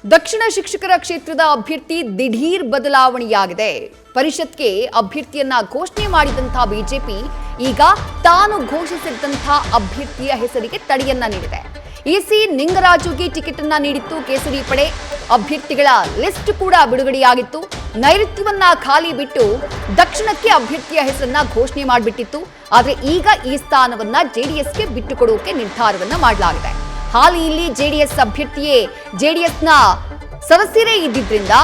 ದಕ್ಷಿಣ ಶಿಕ್ಷಕರ ಕ್ಷೇತ್ರದ ಅಭ್ಯರ್ಥಿ ದಿಢೀರ್ ಬದಲಾವಣೆಯಾಗಿದೆ. ಪರಿಷತ್ಗೆ ಅಭ್ಯರ್ಥಿಯನ್ನ ಘೋಷಣೆ ಮಾಡಿದಂತಹ ಬಿಜೆಪಿ ಈಗ ತಾನು ಘೋಷಿಸಿದಂತಹ ಅಭ್ಯರ್ಥಿಯ ಹೆಸರಿಗೆ ತಡೆಯನ್ನ ನೀಡಿದೆ. ಇಸಿ ನಿಂಗರಾಜುಗೆ ಟಿಕೆಟ್ ಅನ್ನ ನೀಡಿತ್ತು ಕೇಸರಿ ಪಡೆ. ಅಭ್ಯರ್ಥಿಗಳ ಲಿಸ್ಟ್ ಕೂಡ ಬಿಡುಗಡೆಯಾಗಿತ್ತು. ನೈಋತ್ಯವನ್ನ ಖಾಲಿ ಬಿಟ್ಟು ದಕ್ಷಿಣಕ್ಕೆ ಅಭ್ಯರ್ಥಿಯ ಹೆಸರನ್ನ ಘೋಷಣೆ ಮಾಡಿಬಿಟ್ಟಿತ್ತು. ಆದರೆ ಈಗ ಈ ಸ್ಥಾನವನ್ನ ಜೆಡಿಎಸ್ಗೆ ಬಿಟ್ಟುಕೊಡೋಕೆ ನಿರ್ಧಾರವನ್ನ ಮಾಡಲಾಗಿದೆ. ಹಾಲಿ ಇಲ್ಲಿ ಜೆಡಿಎಸ್ ಅಭ್ಯರ್ಥಿಯೇ ಜೆಡಿಎಸ್ನ ಸದಸ್ಯರೇ ಇದ್ದಿದ್ರಿಂದ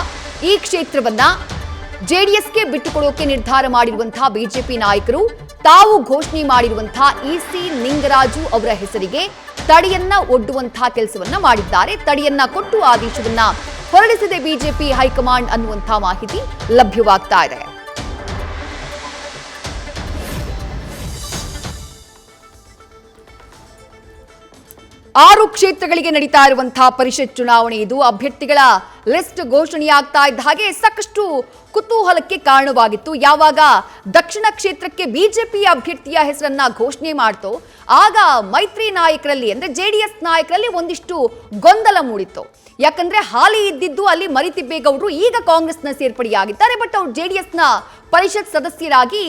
ಈ ಕ್ಷೇತ್ರವನ್ನ ಜೆಡಿಎಸ್ಗೆ ಬಿಟ್ಟುಕೊಡೋಕೆ ನಿರ್ಧಾರ ಮಾಡಿರುವಂತಹ ಬಿಜೆಪಿ ನಾಯಕರು ತಾವು ಘೋಷಣೆ ಮಾಡಿರುವಂತಹ ಇಸಿ ನಿಂಗರಾಜು ಅವರ ಹೆಸರಿಗೆ ತಡೆಯನ್ನ ಒಡ್ಡುವಂತಹ ಕೆಲಸವನ್ನ ಮಾಡಿದ್ದಾರೆ. ತಡೆಯನ್ನ ಕೊಟ್ಟು ಆದೇಶವನ್ನ ಹೊರಡಿಸಿದೆ ಬಿಜೆಪಿ ಹೈಕಮಾಂಡ್ ಅನ್ನುವಂತಹ ಮಾಹಿತಿ ಲಭ್ಯವಾಗ್ತಾ ಇದೆ. ಆರು ಕ್ಷೇತ್ರಗಳಿಗೆ ನಡೀತಾ ಇರುವಂತಹ ಪರಿಷತ್ ಚುನಾವಣೆ ಇದು. ಅಭ್ಯರ್ಥಿಗಳ ಲಿಸ್ಟ್ ಘೋಷಣೆಯಾಗ್ತಾ ಇದ್ದ ಹಾಗೆ ಸಾಕಷ್ಟು ಕುತೂಹಲಕ್ಕೆ ಕಾರಣವಾಗಿತ್ತು. ಯಾವಾಗ ದಕ್ಷಿಣ ಕ್ಷೇತ್ರಕ್ಕೆ ಬಿಜೆಪಿ ಅಭ್ಯರ್ಥಿಯ ಹೆಸರನ್ನ ಘೋಷಣೆ ಮಾಡ್ತೋ ಆಗ ಮೈತ್ರಿ ನಾಯಕರಲ್ಲಿ ಅಂದ್ರೆ ಜೆಡಿಎಸ್ ನಾಯಕರಲ್ಲಿ ಒಂದಿಷ್ಟು ಗೊಂದಲ ಮೂಡಿತ್ತು. ಯಾಕಂದ್ರೆ ಹಾಲಿ ಇದ್ದಿದ್ದು ಅಲ್ಲಿ ಮರಿತಿಬ್ಬೇಗೌಡರು ಈಗ ಕಾಂಗ್ರೆಸ್ನ ಸೇರ್ಪಡೆಯಾಗಿದ್ದಾರೆ. ಬಟ್ ಅವರು ಜೆಡಿಎಸ್ನ ಪರಿಷತ್ ಸದಸ್ಯರಾಗಿ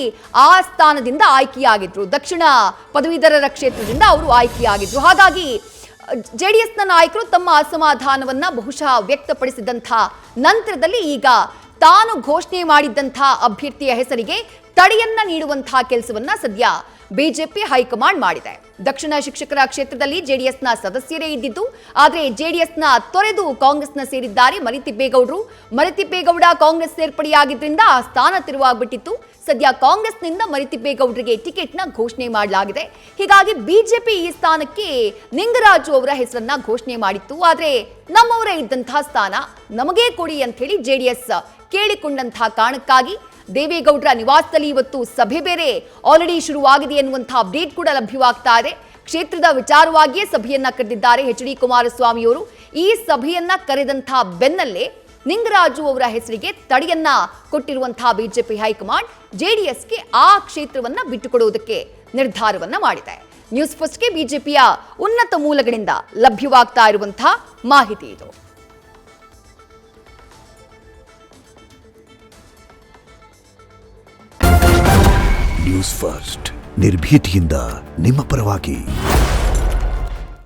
ಆ ಸ್ಥಾನದಿಂದ ಆಯ್ಕೆಯಾಗಿದ್ರು. ದಕ್ಷಿಣ ಪದವೀಧರರ ಕ್ಷೇತ್ರದಿಂದ ಅವರು ಆಯ್ಕೆಯಾಗಿದ್ರು. ಹಾಗಾಗಿ ಜೆಡಿಎಸ್ನ ನಾಯಕರು ತಮ್ಮ ಅಸಮಾಧಾನವನ್ನ ಬಹುಶಃ ವ್ಯಕ್ತಪಡಿಸಿದಂಥ ನಂತರದಲ್ಲಿ ಈಗ ತಾನು ಘೋಷಣೆ ಮಾಡಿದ್ದಂತಹ ಅಭ್ಯರ್ಥಿಯ ಹೆಸರಿಗೆ ತಡೆಯನ್ನ ನೀಡುವಂತಹ ಕೆಲಸವನ್ನ ಸದ್ಯ ಬಿಜೆಪಿ ಹೈಕಮಾಂಡ್ ಮಾಡಿದೆ. ದಕ್ಷಿಣ ಶಿಕ್ಷಕರ ಕ್ಷೇತ್ರದಲ್ಲಿ ಜೆಡಿಎಸ್ನ ಸದಸ್ಯರೇ ಇದ್ದಿದ್ದು, ಆದರೆ ಜೆಡಿಎಸ್ನ ತೊರೆದು ಕಾಂಗ್ರೆಸ್ನ ಸೇರಿದ್ದಾರೆ ಮರಿತಿಬ್ಬೇಗೌಡರು. ಮರಿತಿಬ್ಬೇಗೌಡ ಕಾಂಗ್ರೆಸ್ ಸೇರ್ಪಡೆಯಾಗಿದ್ದರಿಂದ ಆ ಸ್ಥಾನ ತೆರವಾಗ್ಬಿಟ್ಟಿತ್ತು. ಸದ್ಯ ಕಾಂಗ್ರೆಸ್ನಿಂದ ಮರಿತಿಬ್ಬೇಗೌಡರಿಗೆ ಟಿಕೆಟ್ನ ಘೋಷಣೆ ಮಾಡಲಾಗಿದೆ. ಹೀಗಾಗಿ ಬಿಜೆಪಿ ಈ ಸ್ಥಾನಕ್ಕೆ ನಿಂಗರಾಜು ಅವರ ಹೆಸರನ್ನ ಘೋಷಣೆ ಮಾಡಿತ್ತು. ಆದರೆ ನಮ್ಮವರೇ ಇದ್ದಂತಹ ಸ್ಥಾನ ನಮಗೇ ಕೊಡಿ ಅಂತ ಹೇಳಿ ಜೆಡಿಎಸ್ ಕೇಳಿಕೊಂಡಂತಹ ಕಾರಣಕ್ಕಾಗಿ ದೇವೇಗೌಡರ ನಿವಾಸದಲ್ಲಿ ಇವತ್ತು ಸಭೆ ಬೇರೆ ಆಲ್ರೆಡಿ ಶುರುವಾಗಿದೆ ಎನ್ನುವಂತಹ ಅಪ್ಡೇಟ್ ಕೂಡ ಲಭ್ಯವಾಗ್ತಾ ಇದೆ. ಕ್ಷೇತ್ರದ ವಿಚಾರವಾಗಿಯೇ ಸಭೆಯನ್ನ ಕರೆದಿದ್ದಾರೆ ಎಚ್.ಡಿ. ಕುಮಾರಸ್ವಾಮಿಯವರು. ಈ ಸಭೆಯನ್ನ ಕರೆದಂತಹ ಬೆನ್ನಲ್ಲೇ ನಿಂಗರಾಜು ಅವರ ಹೆಸರಿಗೆ ತಡೆಯನ್ನ ಕೊಟ್ಟಿರುವಂತಹ ಬಿಜೆಪಿ ಹೈಕಮಾಂಡ್ ಜೆಡಿಎಸ್ಗೆ ಆ ಕ್ಷೇತ್ರವನ್ನ ಬಿಟ್ಟುಕೊಡುವುದಕ್ಕೆ ನಿರ್ಧಾರವನ್ನ ಮಾಡಿದೆ. ನ್ಯೂಸ್ ಫಸ್ಟ್ಗೆ ಬಿಜೆಪಿಯ ಉನ್ನತ ಮೂಲಗಳಿಂದ ಲಭ್ಯವಾಗ್ತಾ ಇರುವಂತಹ ಮಾಹಿತಿ ಇದು. ನ್ಯೂಸ್ ಫಸ್ಟ್ ನಿರ್ಭೀತಿಯಿಂದ ನಿಮ್ಮ ಪರವಾಗಿ.